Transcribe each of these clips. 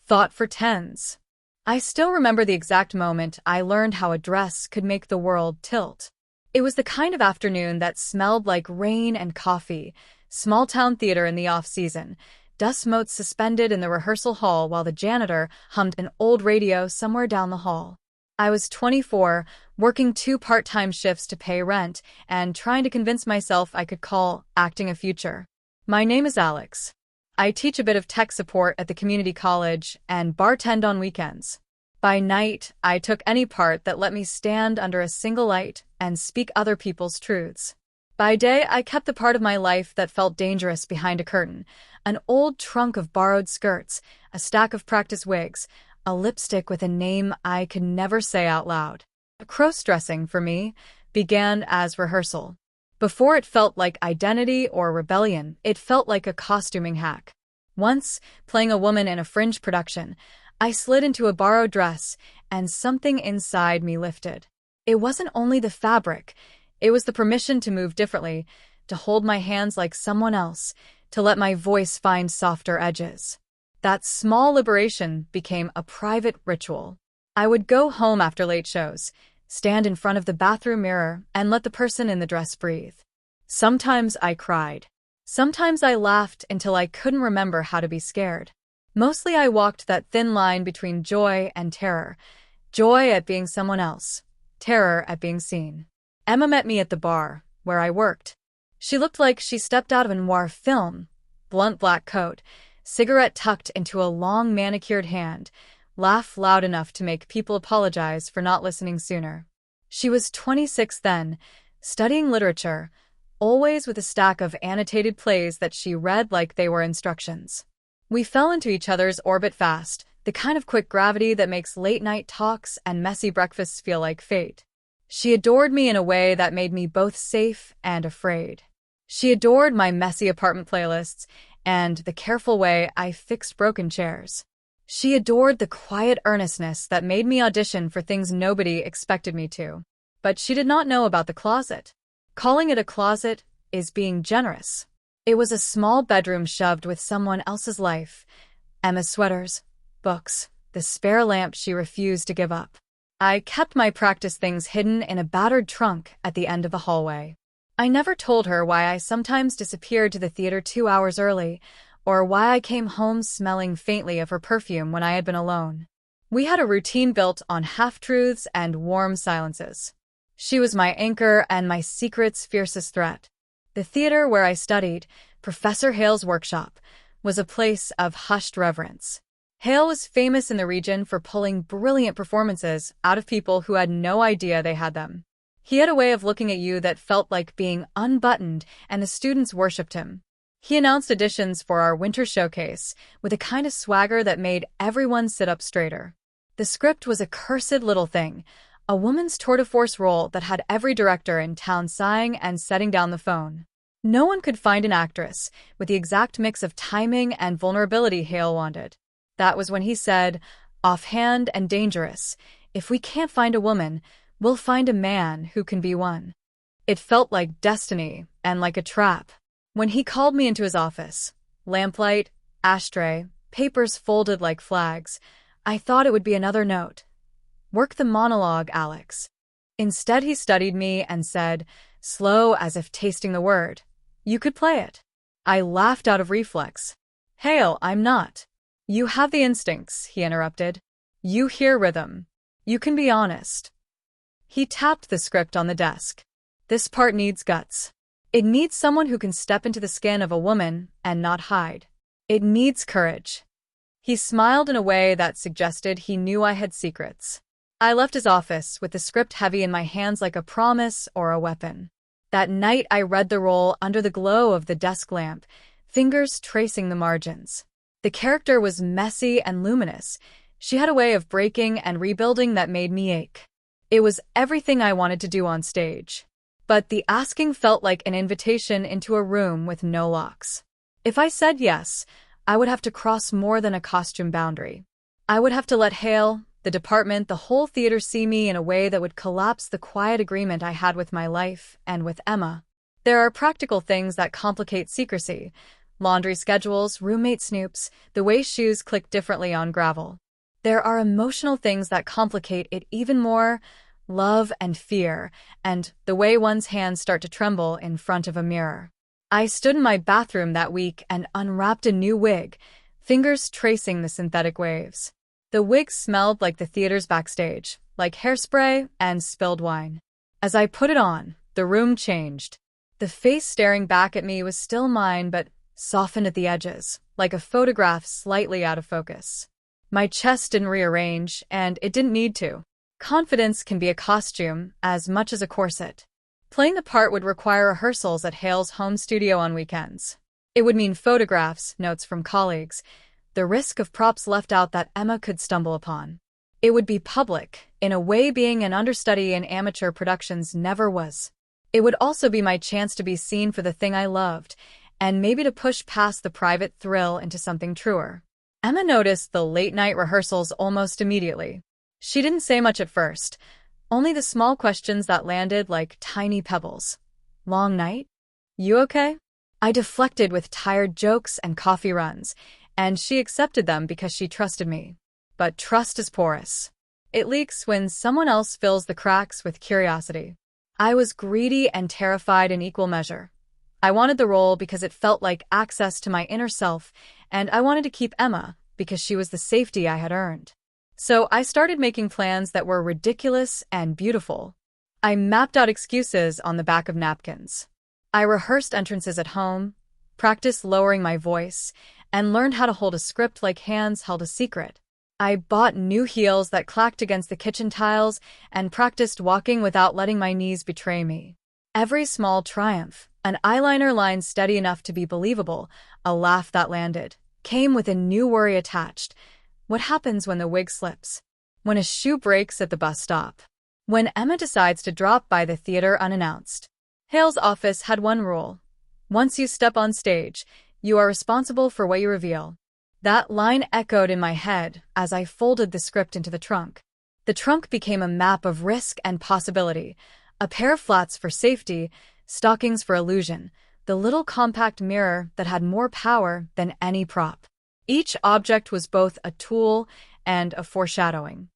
Thought for tens. I still remember the exact moment I learned how a dress could make the world tilt. It was the kind of afternoon that smelled like rain and coffee, small-town theater in the off-season, dust motes suspended in the rehearsal hall while the janitor hummed an old radio somewhere down the hall. I was 24, working 2 part-time shifts to pay rent, and trying to convince myself I could call acting a future. My name is Alex. I teach a bit of tech support at the community college and bartend on weekends. By night, I took any part that let me stand under a single light and speak other people's truths. By day, I kept the part of my life that felt dangerous behind a curtain, an old trunk of borrowed skirts, a stack of practice wigs, a lipstick with a name I could never say out loud. Crossdressing, for me, began as rehearsal. Before it felt like identity or rebellion, it felt like a costuming hack. Once, playing a woman in a fringe production, I slid into a borrowed dress, and something inside me lifted. It wasn't only the fabric, it was the permission to move differently, to hold my hands like someone else, to let my voice find softer edges. That small liberation became a private ritual. I would go home after late shows, stand in front of the bathroom mirror, and let the person in the dress breathe. Sometimes I cried. Sometimes I laughed until I couldn't remember how to be scared. Mostly I walked that thin line between joy and terror. Joy at being someone else. Terror at being seen. Emma met me at the bar, where I worked. She looked like she stepped out of a noir film. Blunt black coat, cigarette tucked into a long manicured hand, laugh loud enough to make people apologize for not listening sooner. She was 26 then, studying literature, always with a stack of annotated plays that she read like they were instructions. We fell into each other's orbit fast, the kind of quick gravity that makes late-night talks and messy breakfasts feel like fate. She adored me in a way that made me both safe and afraid. She adored my messy apartment playlists and the careful way I fixed broken chairs. She adored the quiet earnestness that made me audition for things nobody expected me to. But she did not know about the closet. Calling it a closet is being generous. It was a small bedroom shoved with someone else's life. Emma's sweaters, books, the spare lamp she refused to give up. I kept my practice things hidden in a battered trunk at the end of the hallway. I never told her why I sometimes disappeared to the theater 2 hours early, or why I came home smelling faintly of her perfume when I had been alone. We had a routine built on half-truths and warm silences. She was my anchor and my secret's fiercest threat. The theater where I studied, Professor Hale's workshop, was a place of hushed reverence. Hale was famous in the region for pulling brilliant performances out of people who had no idea they had them. He had a way of looking at you that felt like being unbuttoned, and the students worshipped him. He announced auditions for our winter showcase with a kind of swagger that made everyone sit up straighter. The script was a cursed little thing, a woman's tour-de-force role that had every director in town sighing and setting down the phone. No one could find an actress with the exact mix of timing and vulnerability Hale wanted. That was when he said, offhand and dangerous, "If we can't find a woman, we'll find a man who can be one." It felt like destiny and like a trap. When he called me into his office, lamplight, ashtray, papers folded like flags, I thought it would be another note. Work the monologue, Alex. Instead, he studied me and said, slow as if tasting the word, "You could play it." I laughed out of reflex. "Hale, I'm not." "You have the instincts," he interrupted. "You hear rhythm. You can be honest." He tapped the script on the desk. "This part needs guts. It needs someone who can step into the skin of a woman and not hide. It needs courage." He smiled in a way that suggested he knew I had secrets. I left his office with the script heavy in my hands like a promise or a weapon. That night I read the role under the glow of the desk lamp, fingers tracing the margins. The character was messy and luminous. She had a way of breaking and rebuilding that made me ache. It was everything I wanted to do on stage. But the asking felt like an invitation into a room with no locks. If I said yes, I would have to cross more than a costume boundary. I would have to let Hale, the department, the whole theater see me in a way that would collapse the quiet agreement I had with my life and with Emma. There are practical things that complicate secrecy, Laundry schedules, roommate snoops, the way shoes click differently on gravel. There are emotional things that complicate it even more, love and fear, and the way one's hands start to tremble in front of a mirror. I stood in my bathroom that week and unwrapped a new wig, fingers tracing the synthetic waves. The wig smelled like the theater's backstage, like hairspray and spilled wine. As I put it on, the room changed. The face staring back at me was still mine, but softened at the edges, like a photograph slightly out of focus. My chest didn't rearrange, and it didn't need to. Confidence can be a costume as much as a corset. Playing the part would require rehearsals at Hale's home studio on weekends. It would mean photographs, notes from colleagues, the risk of props left out that Emma could stumble upon. It would be public, in a way being an understudy in amateur productions never was. It would also be my chance to be seen for the thing I loved, and maybe to push past the private thrill into something truer. Emma noticed the late-night rehearsals almost immediately. She didn't say much at first, only the small questions that landed like tiny pebbles. Long night? You okay? I deflected with tired jokes and coffee runs, and she accepted them because she trusted me. But trust is porous. It leaks when someone else fills the cracks with curiosity. I was greedy and terrified in equal measure. I wanted the role because it felt like access to my inner self, and I wanted to keep Emma because she was the safety I had earned. So I started making plans that were ridiculous and beautiful. I mapped out excuses on the back of napkins. I rehearsed entrances at home, practiced lowering my voice, and learned how to hold a script like hands held a secret. I bought new heels that clacked against the kitchen tiles and practiced walking without letting my knees betray me. Every small triumph, an eyeliner line steady enough to be believable, a laugh that landed, came with a new worry attached. What happens when the wig slips? When a shoe breaks at the bus stop? When Emma decides to drop by the theater unannounced? Hale's office had one rule. Once you step on stage, you are responsible for what you reveal. That line echoed in my head as I folded the script into the trunk. The trunk became a map of risk and possibility, a pair of flats for safety, stockings for illusion, the little compact mirror that had more power than any prop. Each object was both a tool and a foreshadowing.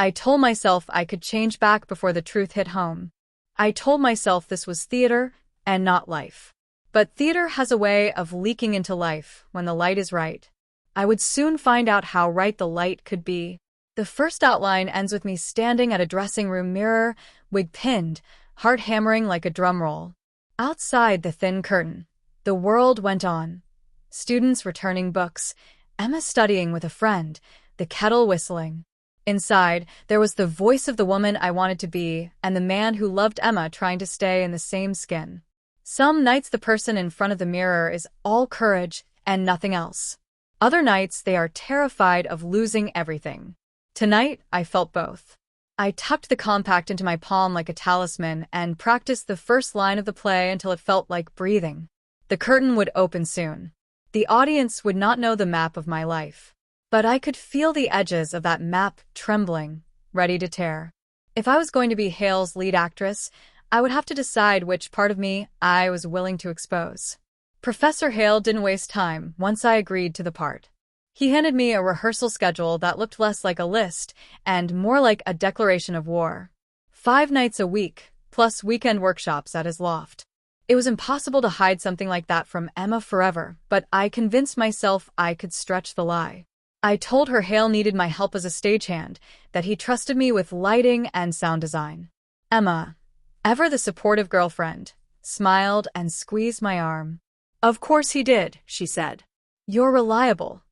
I told myself I could change back before the truth hit home. I told myself this was theater and not life. But theater has a way of leaking into life when the light is right. I would soon find out how right the light could be. The first outline ends with me standing at a dressing room mirror, wig pinned, heart hammering like a drum roll. Outside the thin curtain, the world went on. Students returning books, Emma studying with a friend, the kettle whistling. Inside, there was the voice of the woman I wanted to be and the man who loved Emma trying to stay in the same skin. Some nights the person in front of the mirror is all courage and nothing else. Other nights they are terrified of losing everything. Tonight, I felt both. I tucked the compact into my palm like a talisman and practiced the first line of the play until it felt like breathing. The curtain would open soon. The audience would not know the map of my life. But I could feel the edges of that map trembling, ready to tear. If I was going to be Hale's lead actress, I would have to decide which part of me I was willing to expose. Professor Hale didn't waste time once I agreed to the part. He handed me a rehearsal schedule that looked less like a list and more like a declaration of war. 5 nights a week, plus weekend workshops at his loft. It was impossible to hide something like that from Emma forever, but I convinced myself I could stretch the lie. I told her Hale needed my help as a stagehand, that he trusted me with lighting and sound design. Emma, ever the supportive girlfriend, smiled and squeezed my arm. Of course he did, she said. You're reliable.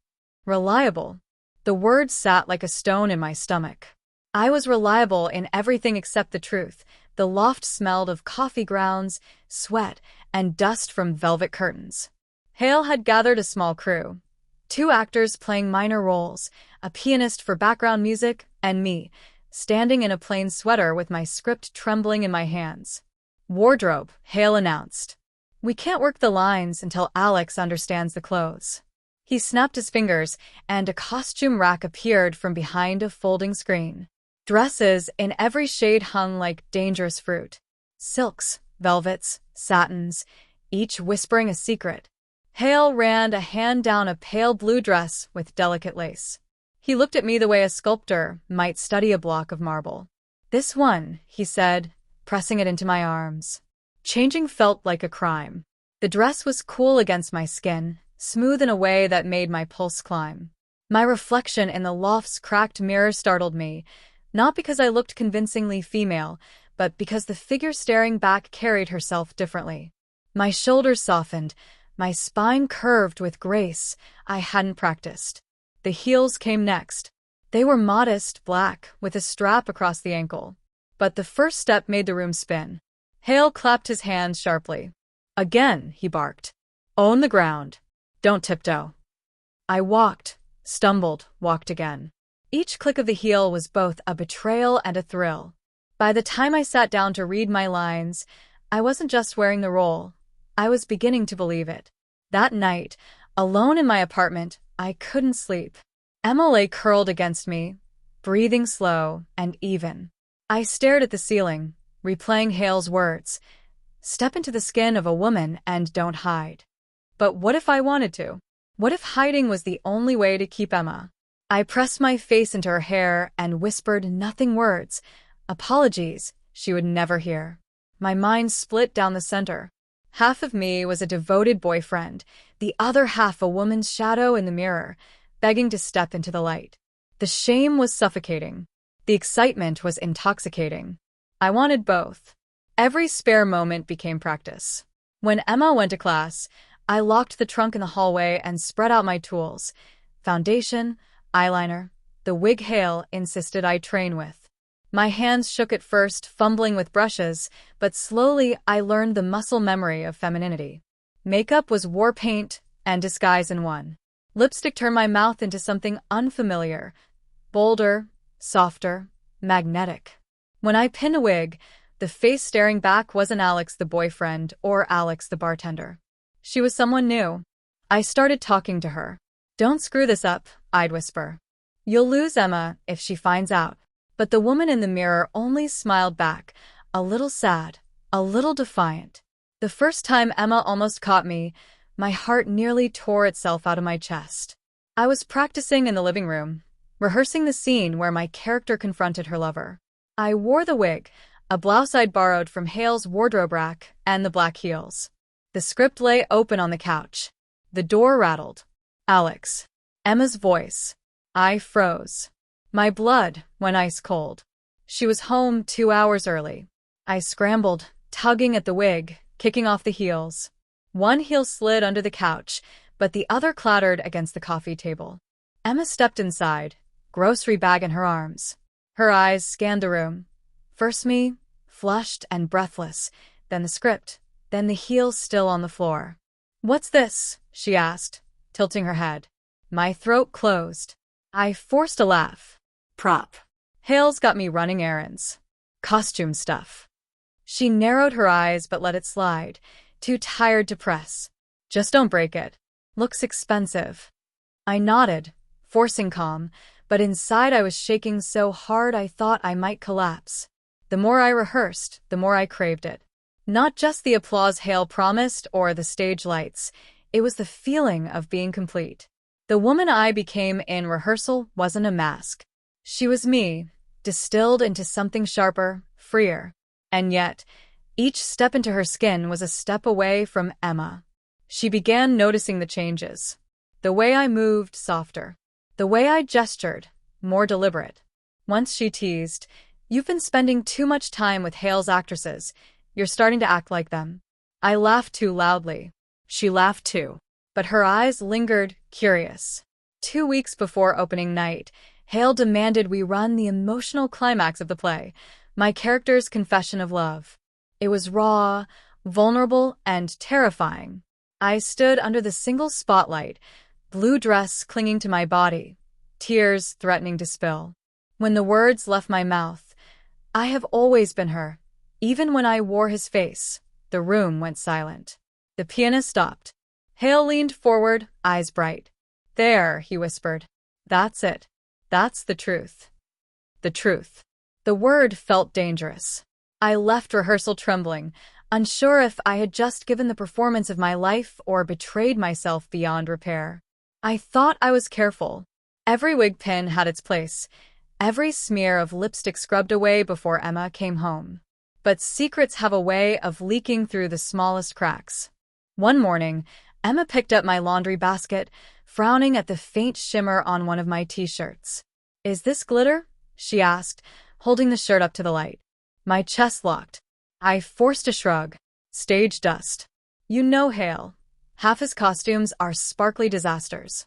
Reliable. The words sat like a stone in my stomach. I was reliable in everything except the truth. The loft smelled of coffee grounds, sweat, and dust from velvet curtains. Hale had gathered a small crew. 2 actors playing minor roles, a pianist for background music, and me, standing in a plain sweater with my script trembling in my hands. Wardrobe, Hale announced. We can't work the lines until Alex understands the clothes. He snapped his fingers, and a costume rack appeared from behind a folding screen. Dresses in every shade hung like dangerous fruit. Silks, velvets, satins, each whispering a secret. Hale ran a hand down a pale blue dress with delicate lace. He looked at me the way a sculptor might study a block of marble. "This one," he said, pressing it into my arms. Changing felt like a crime. The dress was cool against my skin, smooth in a way that made my pulse climb. My reflection in the loft's cracked mirror startled me, not because I looked convincingly female, but because the figure staring back carried herself differently. My shoulders softened, my spine curved with grace I hadn't practiced. The heels came next. They were modest, black, with a strap across the ankle. But the first step made the room spin. Hale clapped his hands sharply. "Again," he barked. "Own the ground. Don't tiptoe." I walked, stumbled, walked again. Each click of the heel was both a betrayal and a thrill. By the time I sat down to read my lines, I wasn't just wearing the role. I was beginning to believe it. That night, alone in my apartment, I couldn't sleep. Emma lay curled against me, breathing slow and even. I stared at the ceiling, replaying Hale's words. "Step into the skin of a woman and don't hide." But what if I wanted to? What if hiding was the only way to keep Emma? I pressed my face into her hair and whispered nothing words. Apologies she would never hear. My mind split down the center. Half of me was a devoted boyfriend, the other half a woman's shadow in the mirror, begging to step into the light. The shame was suffocating. The excitement was intoxicating. I wanted both. Every spare moment became practice. When Emma went to class, I locked the trunk in the hallway and spread out my tools. Foundation, eyeliner, the wig Hale insisted I train with. My hands shook at first, fumbling with brushes, but slowly I learned the muscle memory of femininity. Makeup was war paint and disguise in one. Lipstick turned my mouth into something unfamiliar, bolder, softer, magnetic. When I pinned a wig, the face staring back wasn't Alex the boyfriend or Alex the bartender. She was someone new. I started talking to her. "Don't screw this up," I'd whisper. "You'll lose Emma if she finds out." But the woman in the mirror only smiled back, a little sad, a little defiant. The first time Emma almost caught me, my heart nearly tore itself out of my chest. I was practicing in the living room, rehearsing the scene where my character confronted her lover. I wore the wig, a blouse I'd borrowed from Hale's wardrobe rack, and the black heels. The script lay open on the couch. The door rattled. "Alex." Emma's voice. I froze. My blood went ice cold. She was home 2 hours early. I scrambled, tugging at the wig, kicking off the heels. One heel slid under the couch, but the other clattered against the coffee table. Emma stepped inside, grocery bag in her arms. Her eyes scanned the room. First me, flushed and breathless, then the script, then the heels still on the floor. "What's this?" she asked, tilting her head. My throat closed. I forced a laugh. "Prop. Hale's got me running errands. Costume stuff." She narrowed her eyes but let it slide, too tired to press. "Just don't break it. Looks expensive." I nodded, forcing calm, but inside I was shaking so hard I thought I might collapse. The more I rehearsed, the more I craved it. Not just the applause Hale promised or the stage lights, it was the feeling of being complete. The woman I became in rehearsal wasn't a mask. She was me, distilled into something sharper, freer. And yet, each step into her skin was a step away from Emma. She began noticing the changes. The way I moved, softer. The way I gestured, more deliberate. Once she teased, "You've been spending too much time with Hale's actresses. You're starting to act like them." I laughed too loudly. She laughed too. But her eyes lingered, curious. 2 weeks before opening night, Hale demanded we run the emotional climax of the play, my character's confession of love. It was raw, vulnerable, and terrifying. I stood under the single spotlight, blue dress clinging to my body, tears threatening to spill. When the words left my mouth, "I have always been her," even when I wore his face, the room went silent. The pianist stopped. Hale leaned forward, eyes bright. "There," he whispered. "That's it. That's the truth." The truth. The word felt dangerous. I left rehearsal trembling, unsure if I had just given the performance of my life or betrayed myself beyond repair. I thought I was careful. Every wig pin had its place, every smear of lipstick scrubbed away before Emma came home. But secrets have a way of leaking through the smallest cracks. One morning, Emma picked up my laundry basket, frowning at the faint shimmer on one of my t-shirts. "Is this glitter?" she asked, holding the shirt up to the light. My chest locked. I forced a shrug. "Stage dust. You know Hale. Half his costumes are sparkly disasters."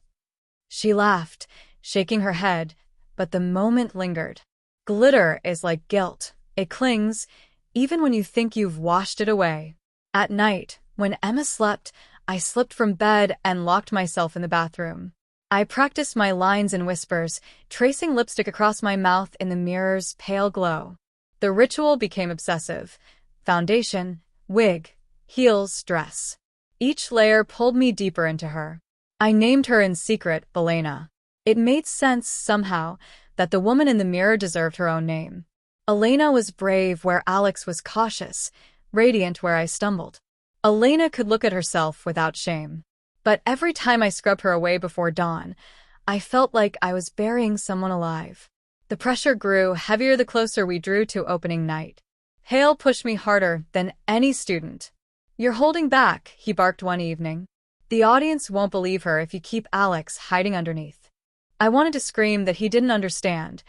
She laughed, shaking her head, but the moment lingered. Glitter is like guilt. It clings, even when you think you've washed it away. At night, when Emma slept, I slipped from bed and locked myself in the bathroom. I practiced my lines in whispers, tracing lipstick across my mouth in the mirror's pale glow. The ritual became obsessive. Foundation, wig, heels, dress. Each layer pulled me deeper into her. I named her in secret Elena. It made sense, somehow, that the woman in the mirror deserved her own name. Elena was brave where Alex was cautious, radiant where I stumbled. Elena could look at herself without shame. But every time I scrubbed her away before dawn, I felt like I was burying someone alive. The pressure grew heavier the closer we drew to opening night. Hale pushed me harder than any student. "You're holding back," he barked one evening. "The audience won't believe her if you keep Alex hiding underneath." I wanted to scream that he didn't understand,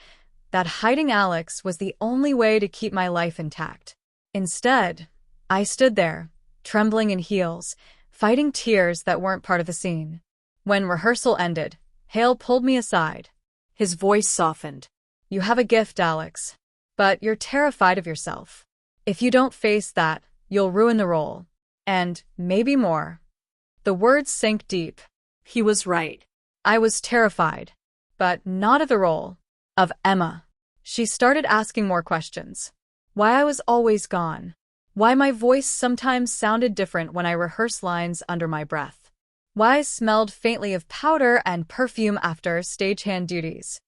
that hiding Alex was the only way to keep my life intact. Instead, I stood there, trembling in heels, fighting tears that weren't part of the scene. When rehearsal ended, Hale pulled me aside. His voice softened. "You have a gift, Alex, but you're terrified of yourself. If you don't face that, you'll ruin the role. And maybe more." The words sank deep. He was right. I was terrified. But not of the role. Of Emma. She started asking more questions. Why I was always gone. Why my voice sometimes sounded different when I rehearsed lines under my breath. Why I smelled faintly of powder and perfume after stagehand duties.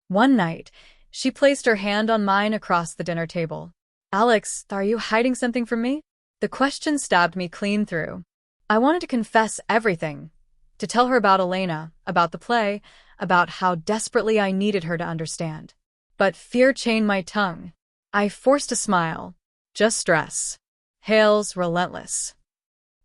One night, she placed her hand on mine across the dinner table. "Alex, are you hiding something from me?" The question stabbed me clean through. I wanted to confess everything. To tell her about Elena, about the play, about how desperately I needed her to understand. But fear chained my tongue. I forced a smile. "Just stress." Hale's relentless.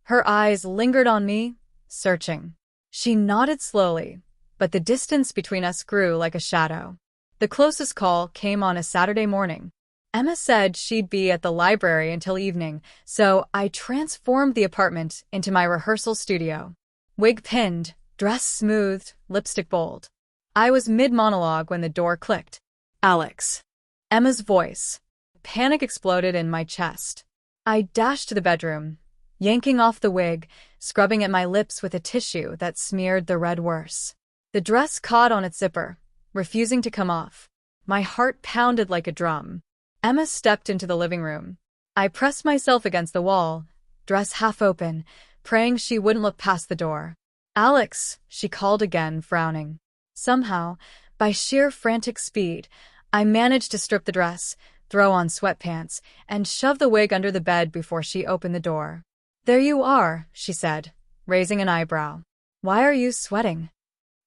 Her eyes lingered on me, searching. She nodded slowly, but the distance between us grew like a shadow. The closest call came on a Saturday morning. Emma said she'd be at the library until evening, so I transformed the apartment into my rehearsal studio. Wig pinned, dress smoothed, lipstick bold. I was mid-monologue when the door clicked. "Alex." Emma's voice. Panic exploded in my chest. I dashed to the bedroom, yanking off the wig, scrubbing at my lips with a tissue that smeared the red worse. The dress caught on its zipper, refusing to come off. My heart pounded like a drum. Emma stepped into the living room. I pressed myself against the wall, dress half open, praying she wouldn't look past the door. "Alex," she called again, frowning. Somehow, by sheer frantic speed, I managed to strip the dress, throw on sweatpants, and shove the wig under the bed before she opened the door. "There you are," she said, raising an eyebrow. "Why are you sweating?"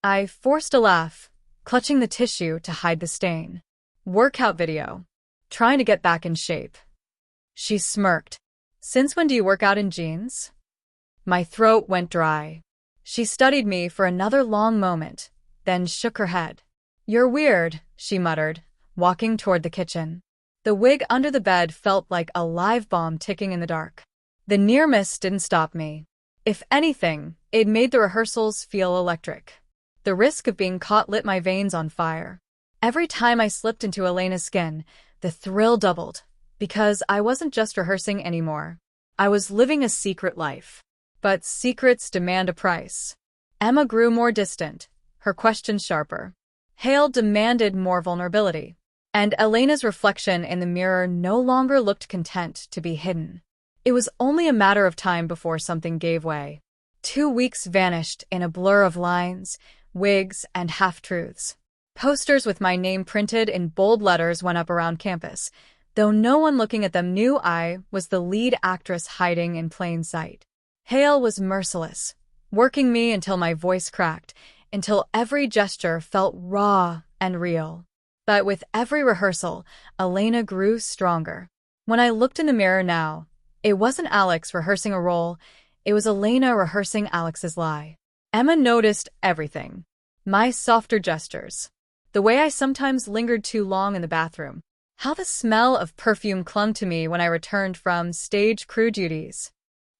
I forced a laugh, clutching the tissue to hide the stain. "Workout video. Trying to get back in shape." She smirked. "Since when do you work out in jeans?" My throat went dry. She studied me for another long moment, then shook her head. "You're weird," she muttered, walking toward the kitchen. The wig under the bed felt like a live bomb ticking in the dark. The near miss didn't stop me. If anything, it made the rehearsals feel electric. The risk of being caught lit my veins on fire. Every time I slipped into Elena's skin, the thrill doubled, because I wasn't just rehearsing anymore. I was living a secret life. But secrets demand a price. Emma grew more distant, her questions sharper. Hale demanded more vulnerability. And Elena's reflection in the mirror no longer looked content to be hidden. It was only a matter of time before something gave way. 2 weeks vanished in a blur of lines, wigs, and half-truths. Posters with my name printed in bold letters went up around campus, though no one looking at them knew I was the lead actress hiding in plain sight. Hale was merciless, working me until my voice cracked, until every gesture felt raw and real. But with every rehearsal, Elena grew stronger. When I looked in the mirror now, it wasn't Alex rehearsing a role, it was Elena rehearsing Alex's lie. Emma noticed everything. My softer gestures. The way I sometimes lingered too long in the bathroom. How the smell of perfume clung to me when I returned from stage crew duties.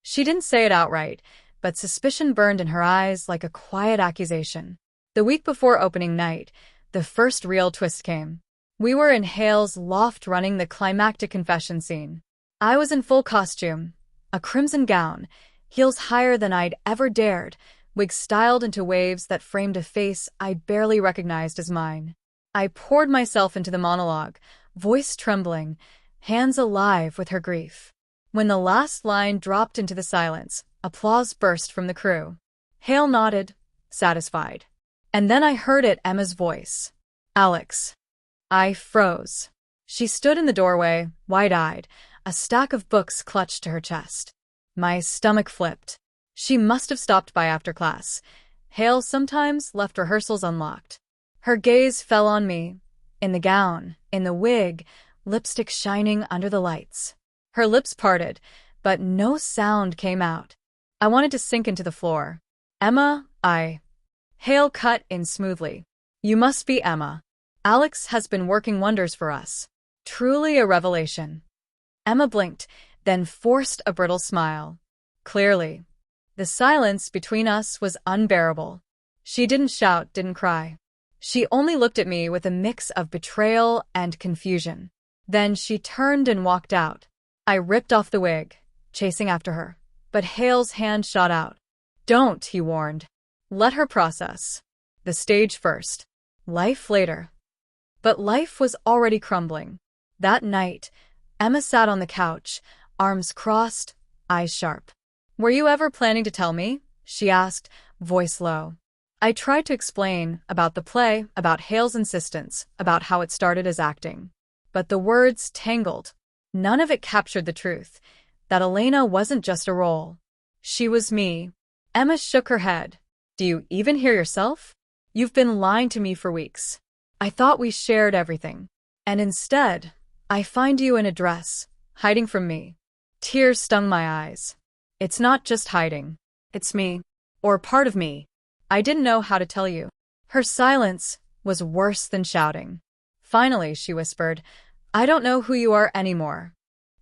She didn't say it outright, but suspicion burned in her eyes like a quiet accusation. The week before opening night, the first real twist came. We were in Hale's loft running the climactic confession scene. I was in full costume, a crimson gown, heels higher than I'd ever dared, wig styled into waves that framed a face I barely recognized as mine. I poured myself into the monologue, voice trembling, hands alive with her grief. When the last line dropped into the silence, applause burst from the crew. Hale nodded, satisfied. And then I heard it, Emma's voice. Alex. I froze. She stood in the doorway, wide-eyed, a stack of books clutched to her chest. My stomach flipped. She must have stopped by after class. Hale sometimes left rehearsals unlocked. Her gaze fell on me, in the gown, in the wig, lipstick shining under the lights. Her lips parted, but no sound came out. I wanted to sink into the floor. Emma, Hale cut in smoothly. You must be Emma. Alex has been working wonders for us. Truly a revelation. Emma blinked, then forced a brittle smile. Clearly. The silence between us was unbearable. She didn't shout, didn't cry. She only looked at me with a mix of betrayal and confusion. Then she turned and walked out. I ripped off the wig, chasing after her. But Hale's hand shot out. Don't, he warned. Let her process. The stage first. Life later. But life was already crumbling. That night, Emma sat on the couch, arms crossed, eyes sharp. Were you ever planning to tell me? She asked, voice low. I tried to explain about the play, about Hale's insistence, about how it started as acting. But the words tangled. None of it captured the truth, that Elena wasn't just a role. She was me. Emma shook her head. Do you even hear yourself? You've been lying to me for weeks. I thought we shared everything. And instead, I find you in a dress, hiding from me. Tears stung my eyes. It's not just hiding. It's me. Or part of me. I didn't know how to tell you. Her silence was worse than shouting. Finally, she whispered, I don't know who you are anymore.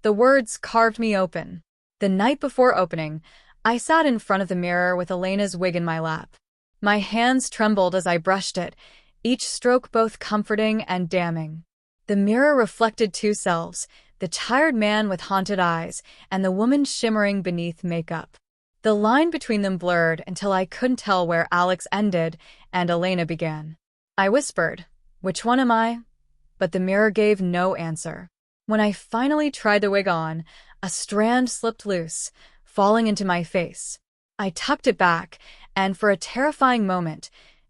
The words carved me open. The night before opening, I sat in front of the mirror with Elena's wig in my lap. My hands trembled as I brushed it, each stroke both comforting and damning. The mirror reflected two selves, the tired man with haunted eyes and the woman shimmering beneath makeup. The line between them blurred until I couldn't tell where Alex ended and Elena began. I whispered, which one am I? But the mirror gave no answer. When I finally tried the wig on, a strand slipped loose, falling into my face. I tucked it back, and for a terrifying moment,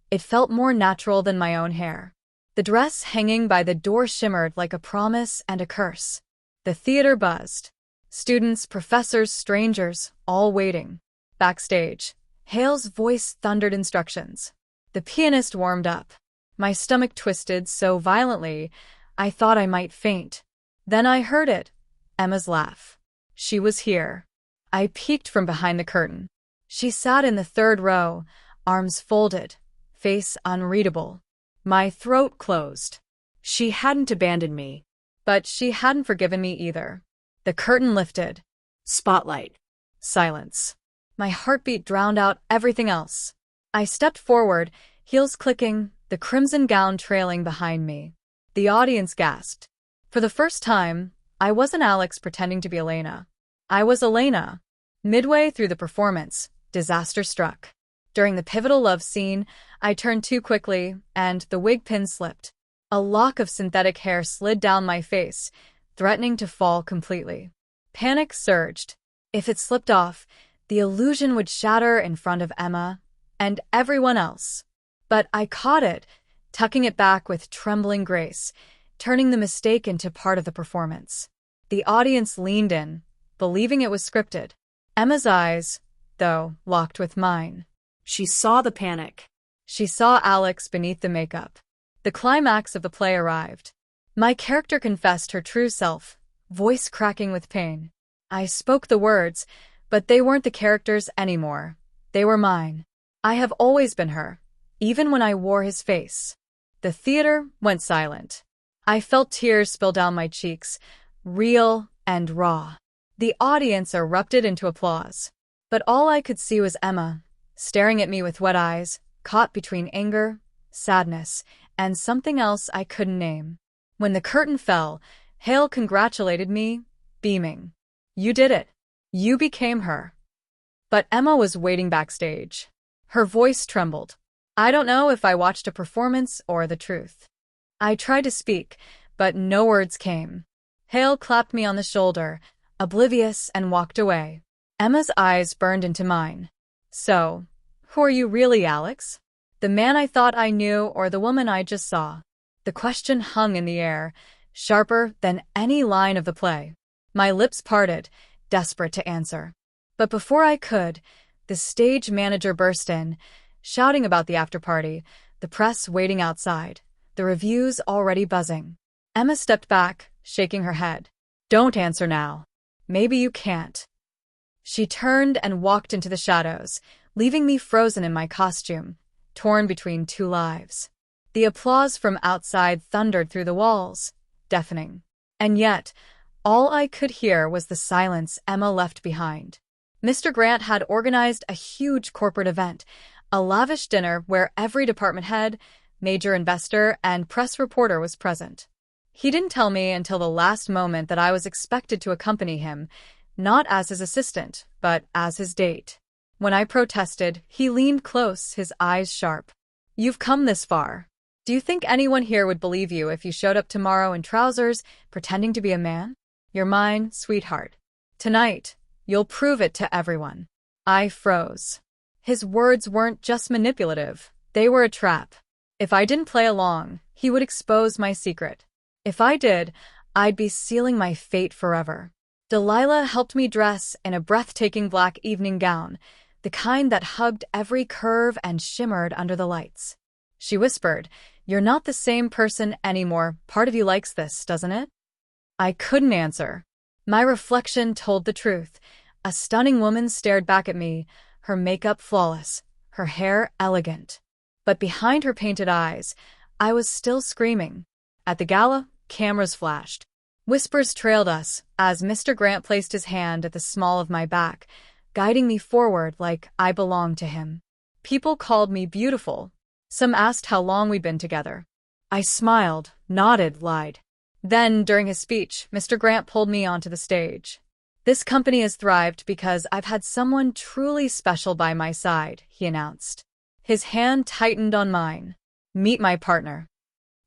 it felt more natural than my own hair. The dress hanging by the door shimmered like a promise and a curse. The theater buzzed. Students, professors, strangers, all waiting. Backstage, Hale's voice thundered instructions. The pianist warmed up. My stomach twisted so violently, I thought I might faint. Then I heard it, Emma's laugh. She was here. I peeked from behind the curtain. She sat in the third row, arms folded, face unreadable. My throat closed. She hadn't abandoned me, but she hadn't forgiven me either. The curtain lifted. Spotlight. Silence. My heartbeat drowned out everything else. I stepped forward, heels clicking, the crimson gown trailing behind me. The audience gasped. For the first time, I wasn't Alex pretending to be Elena. I was Elena. Midway through the performance, disaster struck. During the pivotal love scene, I turned too quickly, and the wig pin slipped. A lock of synthetic hair slid down my face, threatening to fall completely. Panic surged. If it slipped off, the illusion would shatter in front of Emma and everyone else. But I caught it, tucking it back with trembling grace, turning the mistake into part of the performance. The audience leaned in, believing it was scripted. Emma's eyes, though, locked with mine. She saw the panic. She saw Alex beneath the makeup. The climax of the play arrived. My character confessed her true self, voice cracking with pain. I spoke the words, but they weren't the character's anymore. They were mine. I have always been her, even when I wore his face. The theater went silent. I felt tears spill down my cheeks, real and raw. The audience erupted into applause. But all I could see was Emma, staring at me with wet eyes, caught between anger, sadness, and something else I couldn't name. When the curtain fell, Hale congratulated me, beaming. You did it. You became her. But Emma was waiting backstage. Her voice trembled. I don't know if I watched a performance or the truth. I tried to speak, but no words came. Hale clapped me on the shoulder, oblivious, and walked away. Emma's eyes burned into mine. So, who are you really, Alex? The man I thought I knew or the woman I just saw? The question hung in the air, sharper than any line of the play. My lips parted, desperate to answer. But before I could, the stage manager burst in, shouting about the after-party, the press waiting outside, the reviews already buzzing. Emma stepped back, shaking her head. Don't answer now. Maybe you can't. She turned and walked into the shadows, leaving me frozen in my costume, torn between two lives. The applause from outside thundered through the walls, deafening. And yet, all I could hear was the silence Emma left behind. Mr. Grant had organized a huge corporate event, a lavish dinner where every department head, major investor, and press reporter was present. He didn't tell me until the last moment that I was expected to accompany him, not as his assistant, but as his date. When I protested, he leaned close, his eyes sharp. You've come this far. Do you think anyone here would believe you if you showed up tomorrow in trousers, pretending to be a man? You're mine, sweetheart. Tonight, you'll prove it to everyone. I froze. His words weren't just manipulative, they were a trap. If I didn't play along, he would expose my secret. If I did, I'd be sealing my fate forever. Delilah helped me dress in a breathtaking black evening gown, the kind that hugged every curve and shimmered under the lights. She whispered, "You're not the same person anymore. Part of you likes this, doesn't it?" I couldn't answer. My reflection told the truth. A stunning woman stared back at me, her makeup flawless, her hair elegant. But behind her painted eyes, I was still screaming. At the gala, cameras flashed. Whispers trailed us as Mr. Grant placed his hand at the small of my back, guiding me forward like I belonged to him. People called me beautiful. Some asked how long we'd been together. I smiled, nodded, lied. Then, during his speech, Mr. Grant pulled me onto the stage. This company has thrived because I've had someone truly special by my side, he announced. His hand tightened on mine. Meet my partner.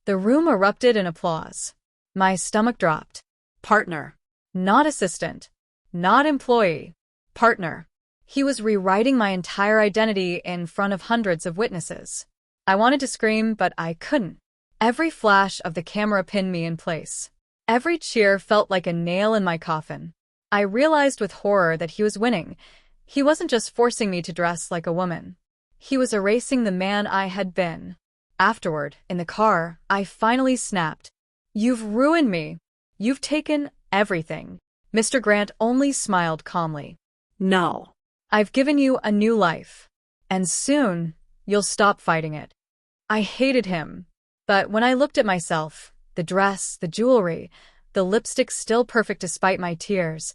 The room erupted in applause. My stomach dropped. Partner. Not assistant. Not employee. Partner. He was rewriting my entire identity in front of hundreds of witnesses. I wanted to scream, but I couldn't. Every flash of the camera pinned me in place. Every cheer felt like a nail in my coffin. I realized with horror that he was winning. He wasn't just forcing me to dress like a woman. He was erasing the man I had been. Afterward, in the car, I finally snapped. You've ruined me. You've taken everything. Mr. Grant only smiled calmly. No. I've given you a new life. And soon, you'll stop fighting it. I hated him. But when I looked at myself, the dress, the jewelry, the lipstick still perfect despite my tears,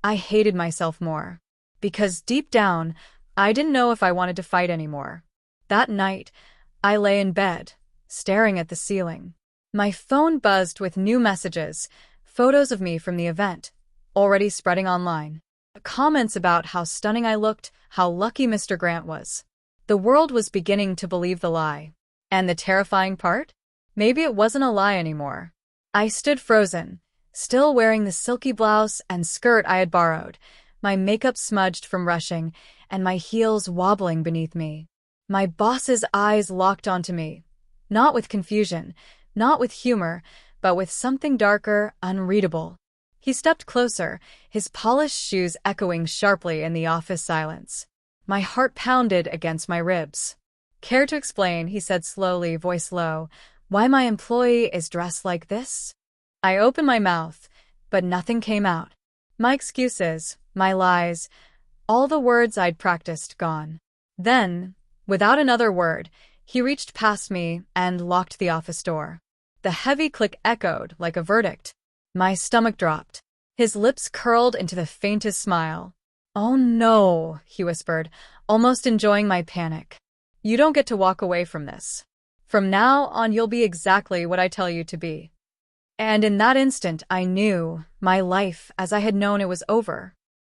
I hated myself more. Because deep down, I didn't know if I wanted to fight anymore. That night, I lay in bed, staring at the ceiling. My phone buzzed with new messages, photos of me from the event, already spreading online. Comments about how stunning I looked, how lucky Mr. Grant was. The world was beginning to believe the lie. And the terrifying part? Maybe it wasn't a lie anymore. I stood frozen, still wearing the silky blouse and skirt I had borrowed, my makeup smudged from rushing, and my heels wobbling beneath me. My boss's eyes locked onto me, not with confusion, not with humor, but with something darker, unreadable. He stepped closer, his polished shoes echoing sharply in the office silence. My heart pounded against my ribs. "Care to explain," he said slowly, voice low, "why my employee is dressed like this?" I opened my mouth, but nothing came out. My excuses, my lies, all the words I'd practiced gone. Then, without another word, he reached past me and locked the office door. The heavy click echoed like a verdict. My stomach dropped. His lips curled into the faintest smile. "Oh no," he whispered, almost enjoying my panic. "You don't get to walk away from this. From now on, you'll be exactly what I tell you to be." And in that instant, I knew my life as I had known it was over.